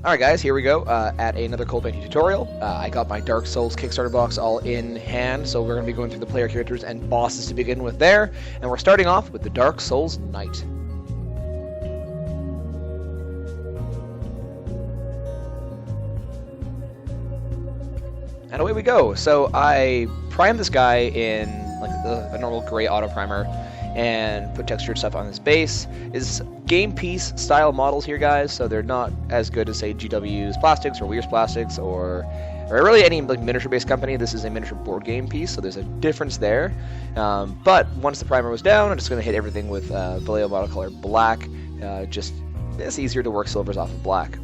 Alright guys, here we go at another cold painting tutorial. I got my Dark Souls Kickstarter box all in hand, so we're going to be going through the player characters and bosses to begin with there. And we're starting off with the Dark Souls Knight. And away we go. So I primed this guy in like a normal gray auto primer and put textured stuff on his base. Is game piece style models here, guys, so they're not as good as, say, GW's Plastics or Weir's Plastics or really any like miniature based company. This is a miniature board game piece, so there's a difference there. But once the primer was down, I'm just going to hit everything with Vallejo model color black. Just it's easier to work silvers off of black.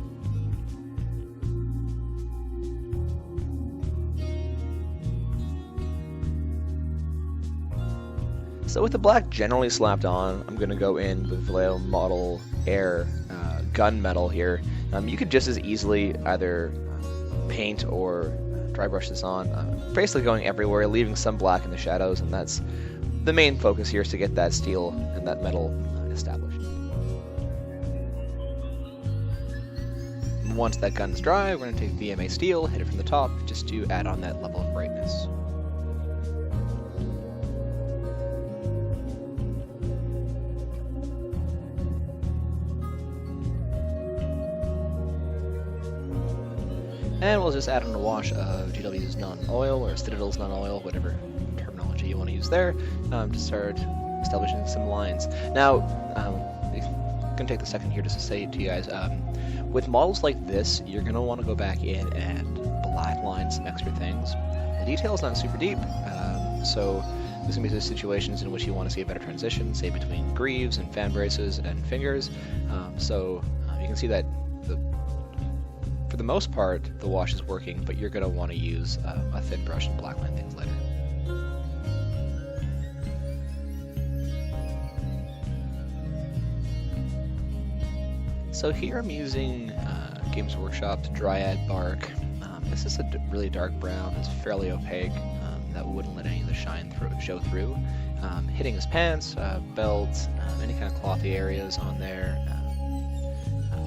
So with the black generally slapped on, I'm going to go in with Vallejo Model Air Gun Metal here. You could just as easily either paint or dry brush this on. Basically going everywhere, leaving some black in the shadows, and that's the main focus here, is to get that steel and that metal established. Once that gun's dry, we're going to take VMA Steel, hit it from the top, just to add on that level of brightness. And we'll just add on a wash of GW's Nuln Oil, or Citadel's Nuln Oil, whatever terminology you want to use there, to start establishing some lines. Now, I'm going to take the second here just to say to you guys, with models like this, you're going to want to go back in and black line some extra things. The detail is not super deep, so there's going to be situations in which you want to see a better transition, say between greaves and fan braces and fingers. So you can see that for the most part, the wash is working, but you're going to want to use a thin brush and blackline things later. So here I'm using Games Workshop's Dryad Bark. This is a really dark brown. It's fairly opaque. That wouldn't let any of the shine show through. Hitting his pants, belts, any kind of clothy areas on there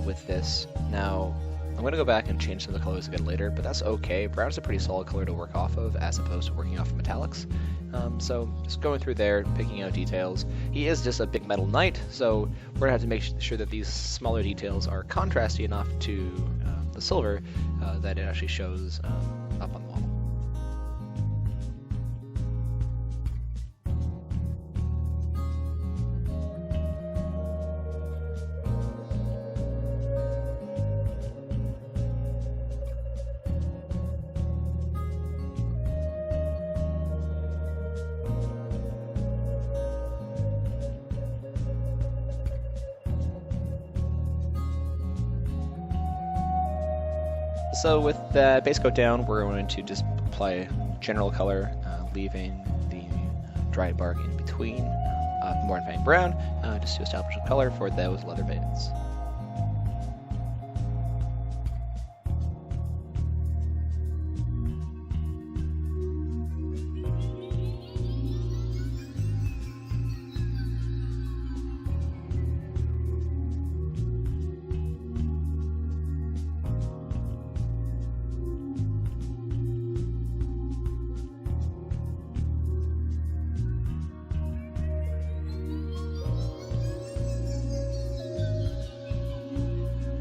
with this. Now, I'm going to go back and change some of the colors again later, but that's okay. Brown's a pretty solid color to work off of, as opposed to working off of metallics. So just going through there, picking out details. He is just a big metal knight, so we're going to have to make sure that these smaller details are contrasty enough to the silver that it actually shows up on the model. So with the base coat down, we're going to just apply general color, leaving the Dryad Bark in between Mournfang Brown, just to establish a color for those leather veins.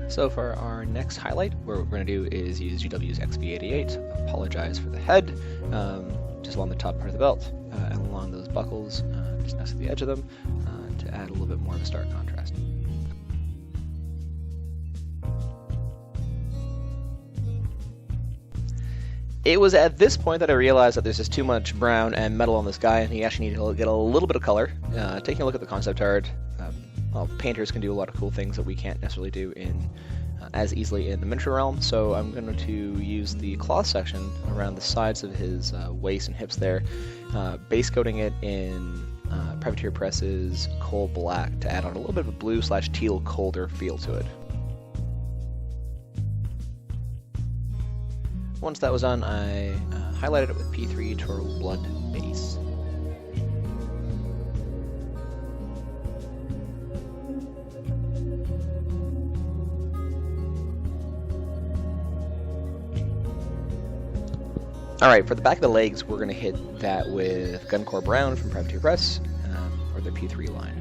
So for our next highlight, what we're going to do is use GW's XV88, apologize for the head, just along the top part of the belt, and along those buckles, just next to the edge of them, to add a little bit more of a stark contrast. It was at this point that I realized that there's just too much brown and metal on this guy, and he actually needed to get a little bit of color. Taking a look at the concept art, well, painters can do a lot of cool things that we can't necessarily do in as easily in the miniature realm, so I'm going to use the cloth section around the sides of his waist and hips there, base coating it in Privateer Press's coal black to add on a little bit of a blue/teal colder feel to it. Once that was done, I highlighted it with P3 Trollblood Base. Alright, for the back of the legs, we're going to hit that with Guncore Brown from Privateer Press, or their P3 line.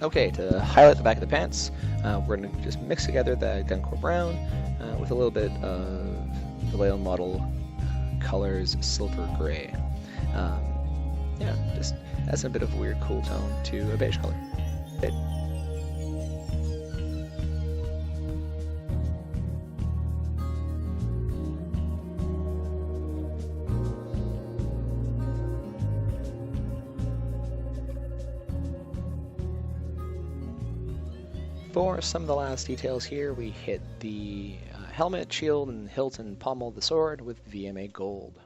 Okay, to highlight the back of the pants, we're going to just mix together the Guncore Brown with a little bit of the Loyal Model colors Silver Gray. Yeah, just adds a bit of a weird cool tone to a beige color. For some of the last details here, we hit the helmet, shield, and hilt and pommel of the sword with VMA Gold.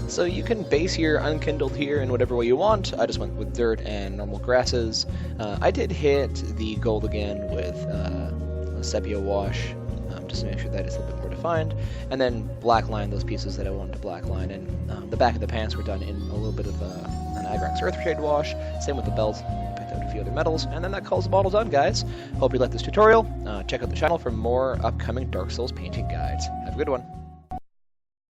So you can base your unkindled here in whatever way you want. I just went with dirt and normal grasses. I did hit the gold again with a sepia wash, just to make sure that it's a little bit more defined, and then black line those pieces that I wanted to black line, and the back of the pants were done in a little bit of an Agrax Earthshade wash, same with the belt. Picked out a few other metals, and then that calls the model done, guys. Hope you liked this tutorial. Check out the channel for more upcoming Dark Souls painting guides. Have a good one.